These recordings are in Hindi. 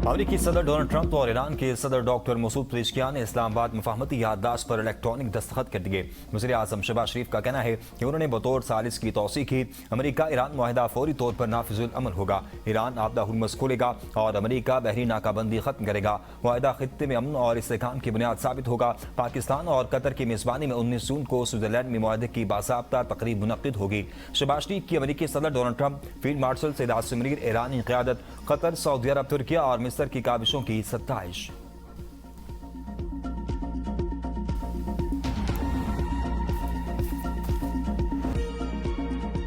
अमेरिकी सदर डोनाल्ड ट्रंप और ईरान के सदर डॉक्टर मसूद पेज़ेश्कियान ने इस्लामाबाद मुफाहमती याददाश्त पर इलेक्ट्रॉनिक दस्तखत कर दिए। वज़ीर आज़म शहबाज शरीफ का कहना है कि उन्होंने बतौर सालिस की तौसीक की। अमेरिका ईरान मुआहिदा फौरी तौर पर नाफिजुल अमल होगा। ईरान आपदा हुर्मुज़ खोलेगा और अमेरिका बहरी नाकाबंदी खत्म करेगा। मुआहिदा खित्ते में अमन और इस्तेहकाम की बुनियाद साबित होगा। पाकिस्तान और कतर की मेज़बानी में 19 जून को स्विट्जरलैंड में मुआहिदे की बाज़ाब्ता तकरीब मुनक्किद होगी। शहबाज शरीफ की अमेरिकी सदर Donald Trump, field marshal Syed Asim Munir, ईरानी क़यादत, कतर, सऊदी अरब, तुर्किया और मिस्र की काबिशों की सत्ताइश।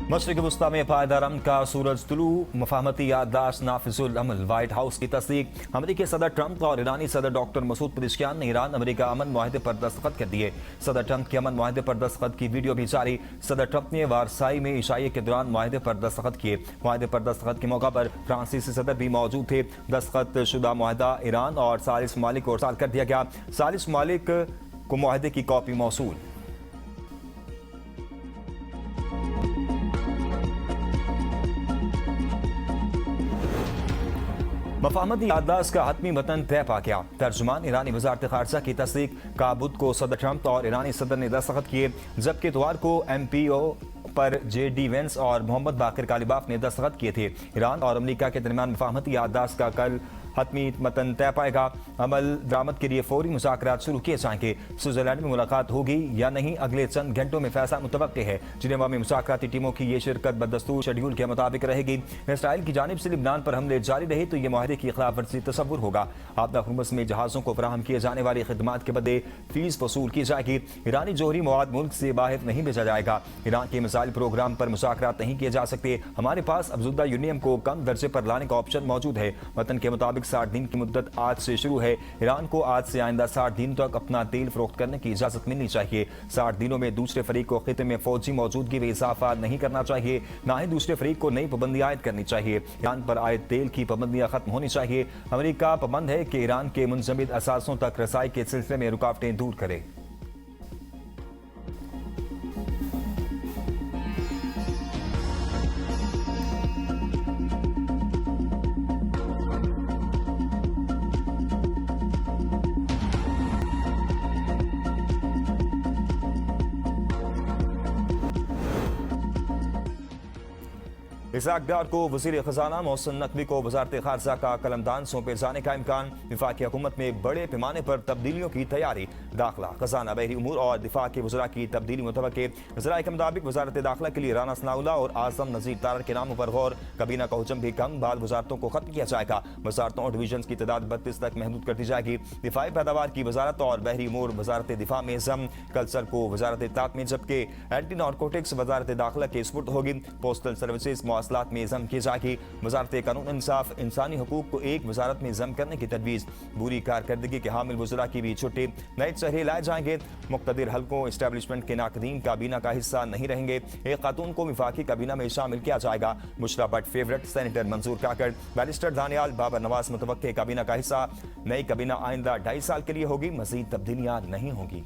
मशरिक़ वस्ता में पायदार अमन का सूरज तुलू, मुफाहमती याददाश्त नाफिजुल अमल। व्हाइट हाउस की तस्दीक। अमेरिकी सदर ट्रंप और ईरानी सदर डॉक्टर मसूद पेज़ेश्कियान ने ईरान अमेरिका अमन मुआहिदे पर दस्तखत कर दिए। सदर ट्रंप के अमन मुआहिदे पर दस्तखत की वीडियो भी जारी। सदर ट्रंप ने वारसाई में इशाई के दौरान मुआहिदे पर दस्तखत किए। मुआहिदे पर दस्तखत के मौका पर फ्रांसीसी सदर भी मौजूद थे। दस्तखत शुदा मुआहिदा ईरान और सालिस ममालिक को इरसाल कर दिया गया। सालिस ममालिक को मुआहिदे की कॉपी मौसूल। मुफाहमती याददाश्त का हतमी मतन तय पा गया। तर्जुमान ईरानी वज़ारत ख़ारजा की तस्दीक। काबुद को सदर ट्रंप और ईरानी सदर ने दस्तखत किए, जबकि इतवार को MPO पर JD वेंस और मोहम्मद बाकिर कालिबाफ ने दस्तखत किए थे। ईरान और अमेरिका के दरमियान मुफाहमती याददाश्त का कल हतमी मतन तय पाएगा। अमल दरामद के लिए फौरी मुज़ाकरात शुरू किए जाएंगे। स्विट्जरलैंड में मुलाकात होगी या नहीं, अगले चंद घंटों में फैसला मुतवक्के है। जिनेवा में मुज़ाकराती टीमों की ये शिरकत बदस्तूर शेड्यूल के मुताबिक रहेगी। इसराइल की जानिब से लिबनान पर हमले जारी रहे तो ये मुआहदे की खिलाफ वर्जी तसव्वुर होगा। आपदा हुर्मुज़ में जहाज़ों को फराहम किए जाने वाली खिदमात के बदले फीस वसूल की जाएगी। ईरानी जोहरी मवाद मुल्क से बाहर नहीं भेजा जाएगा। ईरान के मिसाइल प्रोग्राम पर मुज़ाकरात नहीं किए जा सकते। हमारे पास अफजुदा यूरेनियम को कम दर्जे पर लाने का ऑप्शन मौजूद है। वतन के मुताबिक 60 दिन की मुद्दत आज से शुरू है। ईरान को आज से आइंदा 60 दिन तक अपना तेल फरोख्त करने की इजाजत मिलनी चाहिए। 60 दिनों में दूसरे फरीक को खिते में फौजी मौजूदगी में इजाफा नहीं करना चाहिए, न ही दूसरे फरीक को नई पाबंदी आयद करनी चाहिए। ईरान पर आए तेल की पाबंदियां खत्म होनी चाहिए। अमेरिका पाबंद है कि ईरान के मुंजमद असासों तक रसाई के सिलसिले में रुकावटें दूर करे। इसहाक डार को वज़ीर ख़ज़ाना, मोहसिन नकवी को वज़ारत ख़ारजा का कलमदान सौंपे जाने का इम्कान। वफाकी हुकूमत में बड़े पैमाने पर तब्दीलियों की तैयारी। दाखिला, ख़ज़ाना, बहरी उमूर और दिफा के वज़रा की तब्दीली मुतवक्के। वज़रा के मुताबिक वज़ारत दाखिला के लिए राना सनाउल्लाह और आज़म नज़ीर तारर के नामों पर गौर। कबीना का हुजम भी कम, बाद वज़ारतों को खत्म किया जाएगा। वज़ारतों और डिवीजन की तादाद 32 तक महदूद कर दी जाएगी। दिफाई पैदावार की वज़ारत और बहरी उमूर वज़ारत दिफा में ज़म। कल्चर को वज़ारत इत्ताअत में, जबकि एंटी नारकोटिक्स वज़ारत दाखिला के सुपुर्द होगी। पोस्टल सर्विसेज मवासलात में ज़म की जाएगी। वज़ारत कानून इंसाफ इंसानी हकूक को एक वज़ारत में ज़म करने की तजवीज़। बुरी कारकर्दगी के हामिल वज़रा की भी छुट्टी। नए चेहरे लाए जाएंगे। मुख्तदिर हल्कों इस्टेब्लिशमेंट के नाकदीन काबीना का हिस्सा नहीं रहेंगे। एक खातून को वफाकी काबीना में शामिल किया जाएगा। बुशरा भट्ट फेवरेट, सेनेटर मंजूर काकड़, बैरिस्टर दानियाल, बाबर नवाज मुतवक्के काबीना का हिस्सा। नई काबीना आइंदा 2.5 साल के लिए होगी। मज़ीद तब्दीलियां नहीं होंगी।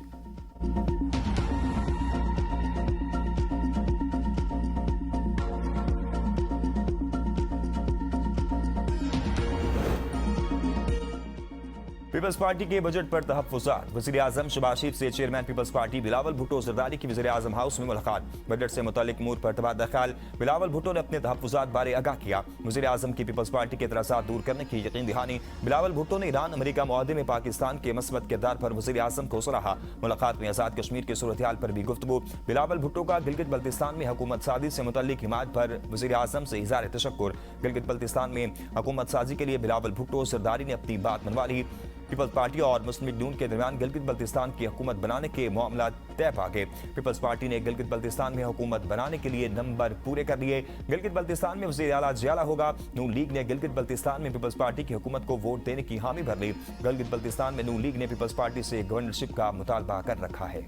पीपल्स पार्टी के बजट पर तहफ़्फ़ुज़ात। वज़ीर आज़म शहबाज शरीफ से chairman peoples party Bilawal Bhutto Zardari की वज़ीर आज़म हाउस में मुलाकात। बजट से मुतालिक उमूर पर तबादला ख्याल। बिलावल भुट्टो ने अपने तहफ़्फ़ुज़ात बारे आगाह किया। वज़ीर आज़म की पीपल्स पार्टी के एतराज़ात दूर करने की यकीन दहानी। बिलावल भुट्टो ने ईरान अमेरिका मुआहदे में पाकिस्तान के मस्बत किरदार पर वज़ीर आज़म को सराहा। मुलाकात में आज़ाद कश्मीर की सूरत हाल पर भी गुफ्तगू। बिलावल भुट्टो का गिलगित बल्तिस्तान में हुकूमत साजी से मुतल्लिक हिमायत पर वज़ीर आज़म से इज़हार तशक्कुर। गिलगित बल्तिस्तान में हुकूमत साजी के लिए बिलावल भुट्टो ज़रदारी ने अपनी बात मनवा ली। पीपल्स पार्टी और मुस्लिम लीग नून के दरमियान गिलगित बल्तिस्तान की हुकूमत बनाने के मामला तय पा गए। पीपल्स पार्टी ने गिलगित बल्तिस्तान में हुकूमत बनाने के लिए नंबर पूरे कर लिए। गिलगित बल्तिस्तान में वज़ीर आला जियाला होगा। नून लीग ने गिलगित बल्तिस्तान में पीपल्स पार्टी की हुकूमत को वोट देने की हामी भर ली। गिलगित बल्तिस्तान में नून लीग ने पीपल्स पार्टी से गवर्नरशिप का मुतालबा कर रखा है।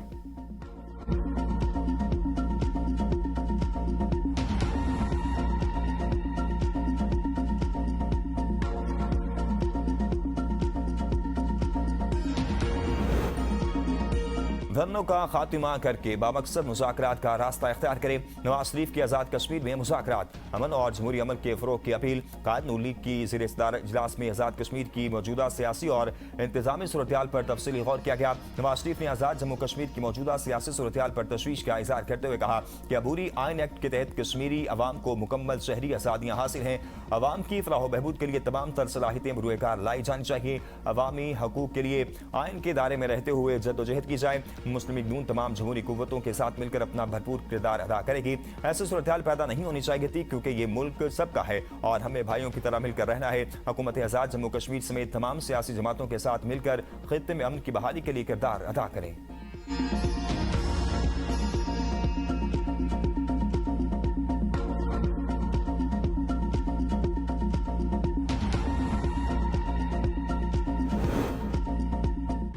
धरनों का खात्मा करके बामकसद मुज़ाकरात का रास्ता इख्तियार करे। नवाज शरीफ की आज़ाद कश्मीर में मुज़ाकरात, अमन और जमहूरी अमन के फ़रोग़ की अपील। कायद नून लीग की ज़ेर सदारत इजलास में आज़ाद कश्मीर की मौजूदा सियासी और इंतजामी सूरत-ए-हाल पर तफसीली गौर किया गया। नवाज शरीफ ने आज़ाद जम्मू कश्मीर की मौजूदा सियासी सूरत-ए-हाल पर तशवीश का इज़हार करते हुए कहा कि अबूरी आइन एक्ट के तहत कश्मीरी अवाम को मुकम्मल शहरी आज़ादियाँ हासिल हैं। अवाम की फलाह बहबूद के लिए तमाम तर सलाहियतें बरूएकार लाई जानी चाहिए। अवामी हकूक़ के लिए आइन के दायरे में रहते हुए जद्दोजहद की जाए। मुस्लिम लीग नून तमाम जमहूरी कुव्वतों के साथ मिलकर अपना भरपूर किरदार अदा करेगी। ऐसी सूरत-ए-हाल पैदा नहीं होनी चाहिए थी, क्योंकि ये मुल्क सबका है और हमें भाइयों की तरह मिलकर रहना है। हुकूमत आज़ाद जम्मू कश्मीर समेत तमाम सियासी जमातों के साथ मिलकर खित्ते में अमन की बहाली के लिए किरदार अदा करें।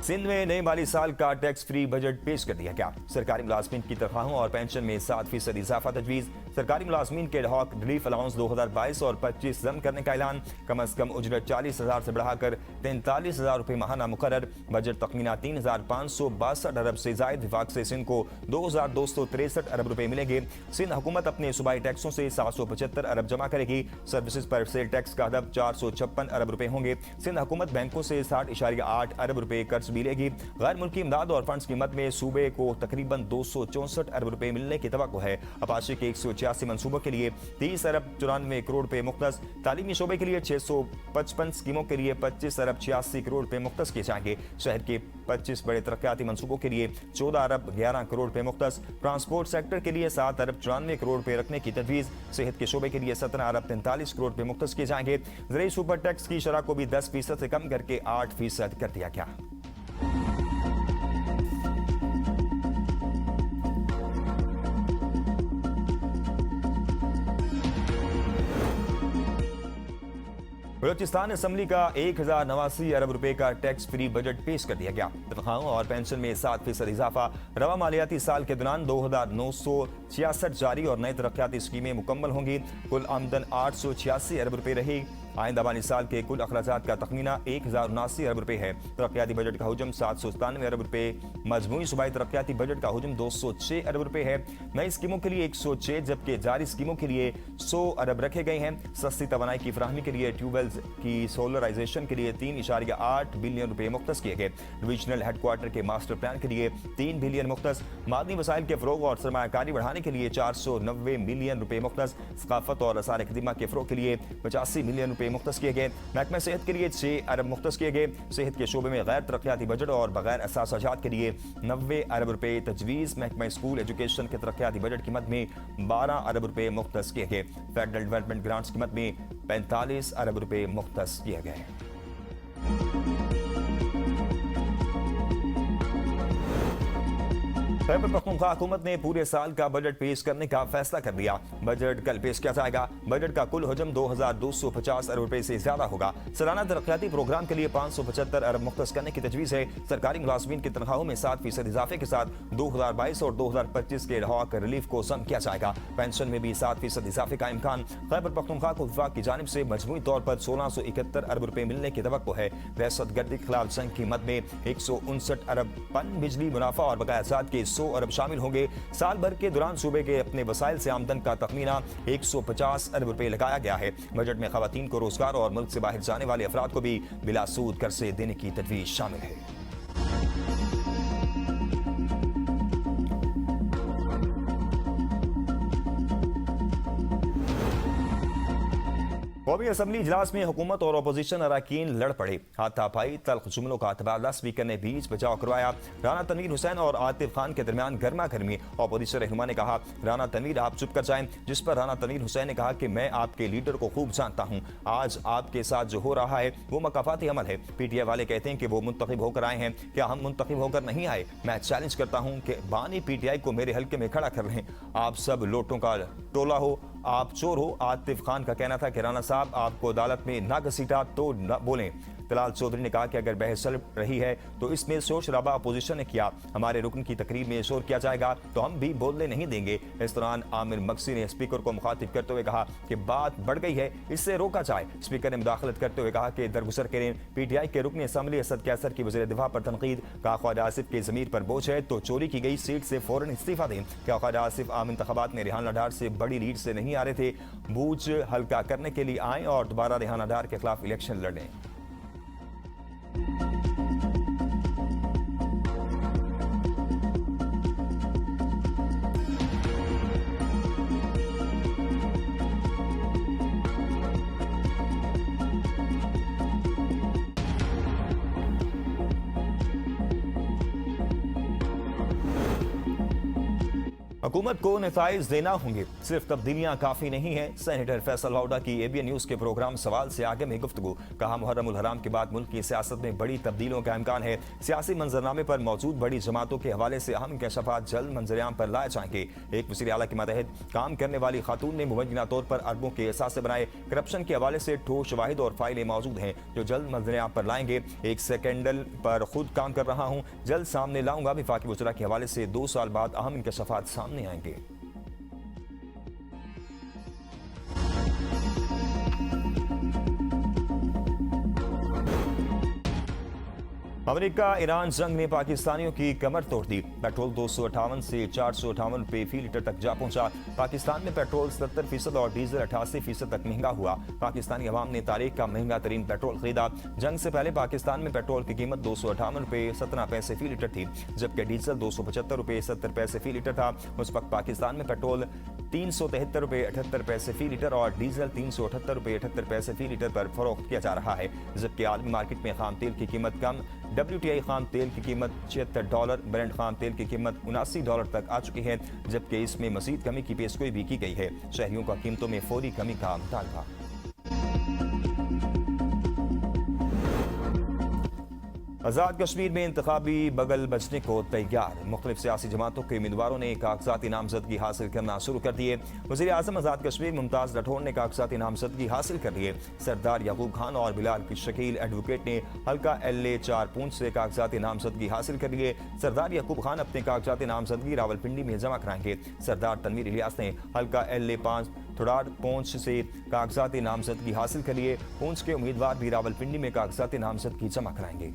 सिंध में नए माली साल का टैक्स फ्री बजट पेश कर दिया गया। सरकारी मुलाजमीन की तनख्वाहों और पेंशन में 7% इजाफा तजवीज़। सरकारी मुलाजमीन के एडहॉक रिलीफ अलाउंस 2022 और 25 जम करने का ऐलान। कम अज कम उजरत 40,000 से बढ़ाकर 43,000 रुपये माहाना मुकर्रर। बजट तखमीना 3,562 अरब से जायद। विभाग से सिंध को 2,263 अरब रुपये मिलेंगे। सिंध हुकूमत अपने सूबाई टैक्सों से 775 अरब जमा करेगी। सर्विसेज पर सेल टैक्स का हदफ 456 अरब रुपये होंगे। सिंध हुकूमत बैंकों से 60.8 अरब रुपये कर्ज मिलेगी। गैर मुल्की इमदाद और फंड्स की मद में सूबे को तकरीबन 264 अरब रुपए मिलने की तवक्को है। अपाचे के 186 मनसूबों के लिए 30 अरब 94 करोड़ रुपए मुख्तस। तालीमी शोबे के लिए 655 स्कीमों के लिए 25 अरब 86 करोड़ रुपए मुख्तस किए जाएंगे। शहर के 25 बड़े तरक्याती मनसूबों के लिए 14 अरब 11 करोड़ रुपए मुख्तस। ट्रांसपोर्ट सेक्टर के लिए 7 अरब 94 करोड़ रुपए रखने की तजवीज़। सेहत के शोबे के लिए 17 अरब 43 करोड़ रुपए मुख्तस किए जाएंगे। ज़रूरी सुपर टैक्स की शरह को भी 10% से कम करके 8% कर दिया गया। बलूचिस्तान असम्बली का 1089 अरब रुपए का टैक्स फ्री बजट पेश कर दिया गया। तनख्वाहों और पेंशन में 7% इजाफा। रवा मालियाती साल के दौरान 2,966 जारी और नई तरक्याती स्कीमें मुकम्मल होंगी। कुल आमदन 886 अरब रुपए रही। आइंदा माली साल के कुल अखराजात का तखमीना 1079 अरब रुपए है। तरक्याती बजट का हुजम 797 अरब रुपए। मजमूई सूबाई तरक्याती बजट का हुजम 206 अरब रुपए है। नई स्कीमों के लिए 106 जबकि जारी स्कीमों के लिए 100 अरब रखे गए हैं। सस्ती तवानाई की फराहमी के लिए ट्यूबवेल की सोलराइजेशन के लिए 3.8 बिलियन रुपए मुख्तस किए गए। डिविजनल हेडक्वार्टर के मास्टर प्लान के लिए 3 बिलियन मुख्तस। मादनी वसाइल के फरोग और सरमायाकारी बढ़ाने के लिए 490 मिलियन रुपए मुख्तस। सकाफत और आसार खिदमा के फरोग के लिए 85 मिलियन रुपए मुख्तस किए गए। महकमा सेहत के लिए 6 अरब मुख्तस किए गए। सेहत के शोबे में गैर तरक्याती बजट और बगैर असासाजात के लिए 90 अरब रुपए तजवीज़। महकमा स्कूल एजुकेशन के तरक्याती बजट की मद में 12 अरब रुपए मुख्तस किए गए। फेडरल डेवलपमेंट ग्रांट्स की मद में 45 अरब रुपए मुख्तस किए गए। खैबर पख्तूनख्वा हुकूमत ने पूरे साल का बजट पेश करने का फैसला कर लिया। बजट कल पेश किया जाएगा। बजट का कुल हुजम 2,250 अरब रुपए से ज्यादा होगा। सालाना तरक्याती प्रोग्राम के लिए 575 अरब मुख्तस करने की तजवीज़ है। सरकारी मुलाजमीन की तनख्वाहों में 7% इजाफे के साथ 2022 और 2025 के एडहॉक रिलीफ को सम किया जाएगा। पेंशन में भी 7% इजाफे का इम्कान। खैबर पख्तूनख्वा को विफाक की जानिब से मजमूई तौर पर 1671 अरब रुपए मिलने की तवक्को है। दहशतगर्दी के खिलाफ जंग की मद में 159 अरब पन बिजली मुनाफा और बकायाजात के 100 अरब शामिल होंगे। साल भर के दौरान सूबे के अपने वसाइल से आमदन का तखमीना 150 अरब रुपए लगाया गया है। बजट में खवातीन को रोजगार और मुल्क से बाहर जाने वाले अफराद को भी बिला सूद कर्जे देने की तजवीज़ शामिल है। कौमी असम्बली इजलास में हुकूमत और अपोजिशन अरकान लड़ पड़े। हाथापाई तल्ख जुमलों का तबादला स्पीकर ने बीच बचाव करवाया। राना तनवीर हुसैन और आतिफ खान के दरमियान गर्मा गर्मी। अपोजिशन रहनुमा ने कहा, राना तनवीर आप चुप कर जाएं, जिस पर राना तनवीर हुसैन ने कहा कि मैं आपके लीडर को खूब जानता हूं। आज आपके साथ जो हो रहा है वो मकाफाती अमल है। पीटीआई वाले कहते हैं कि वो मुंतखब होकर आए हैं। क्या हम मुंतखब होकर नहीं आए? मैं चैलेंज करता हूं कि बानी पीटीआई को मेरे हल्के में खड़ा कर लें। आप सब लोटों का टोला हो, आप चोर हो। आतिफ खान का कहना था कि राना साहब आपको अदालत में ना घसीटा तो न बोलें। तलाल चौधरी ने कहा कि अगर बहस चल रही है तो इसमें शोर शराबा अपोजिशन ने किया, हमारे रुकन की तकरीर में शोर किया जाएगा तो हम भी बोलने नहीं देंगे। इस दौरान आमिर मक्सी ने स्पीकर को मुखातिब करते हुए कहा कि बात बढ़ गई है, इससे रोका जाए। स्पीकर ने मुदाखलत करते हुए कहा कि दरगुजर करें PTI के रुकन असम्बली असद कैसर की वज़ीर दिफा पर तनकीद, कहा ख्वाजा आसिफ के ज़मीर पर बोझ है तो चोरी की गई सीट से फौरन इस्तीफा दें। क्या ख्वाजा आसिफ आम इंतखाबात में रेहान लाडार से बड़ी लीड से नहीं आ रहे थे, बूझ हल्का करने के लिए आए और दोबारा रेहान लाडार के खिलाफ इलेक्शन लड़ें। हुकूमत को नताइज देना होंगे, सिर्फ तब्दीलियां काफी नहीं है। सेनेटर फैसल लाउडा की ABN न्यूज के प्रोग्राम सवाल से आगे में गुफ्तगू, कहा मुहर्रमुल हराम के बाद मुल्क की सियासत में बड़ी तब्दीलियों का इम्कान है। सियासी मंजरनामे पर मौजूद बड़ी जमातों के हवाले से अहम इंकशाफात जल्द मंजरेआम पर लाए जाएंगे। एक वज़ीर आला के मातहत काम करने वाली खातून ने मुबैना तौर पर अरबों के एहसास बनाए। करप्शन के हवाले से ठोस शवाहिद और फाइलें मौजूद हैं जो जल्द मंजरेआम पर लाएंगे। एक स्कैंडल पर खुद काम कर रहा हूँ, जल्द सामने लाऊंगा। विफाकी वज़रा के हवाले से 2 साल बाद अहम इंकशाफात सामने आएंगे। अमेरिका ईरान जंग ने पाकिस्तानियों की कमर तोड़ दी। पेट्रोल 258 से 458 रुपये फी लीटर तक जा पहुंचा। पाकिस्तान में पेट्रोल 70% और डीजल 88% तक महंगा हुआ। पाकिस्तानी अवाम ने तारीख का महंगा तरीन पेट्रोल खरीदा। जंग से पहले पाकिस्तान में पेट्रोल की कीमत 258 रुपये 17 पैसे फी लीटर थी, जबकि डीजल 275 रुपये 70 पैसे फी लीटर था। उस वक्त पाकिस्तान में पेट्रोल 373 रुपये 78 पैसे फी लीटर और डीजल 378 रुपये 78 पैसे फी लीटर पर फरोख्त किया जा रहा है। जबकि आलमी मार्केट में खाम तेल की कीमत कम, WTI खाम तेल की कीमत $76, ब्रेंट खाम तेल की कीमत $79 तक आ चुकी है, जबकि इसमें मजीद कमी की पेशगोई भी की गई है। शहरियों का कीमतों में फौरी कमी का मुतालबा। आज़ाद कश्मीर में इंतखाबी बगल बजने को तैयार। मुख्तलिफ सियासी जमातों के उम्मीदवारों ने कागजाती नामजदगी हासिल करना शुरू कर दिए। वज़ीर आज़म आज़ाद कश्मीर मुमताज़ राठौर ने कागजाती नामजदगी हासिल कर लिए। सरदार याकूब खान और बिलाल की शकील एडवोकेट ने हल्का LA4 पूंछ से कागजाती नामजदगी हासिल कर लिए। सरदार याकूब खान अपने कागजाती नामजदगी रावलपिंडी में जमा कराएंगे। सरदार तनवीर इलियास ने हल्का LA5 थोड़ार पूंछ से कागजाती नामजदगी हासिल कर लिए। पूंछ के उम्मीदवार भी रावलपिंडी में कागजाती नामजदगी जमा कराएंगे।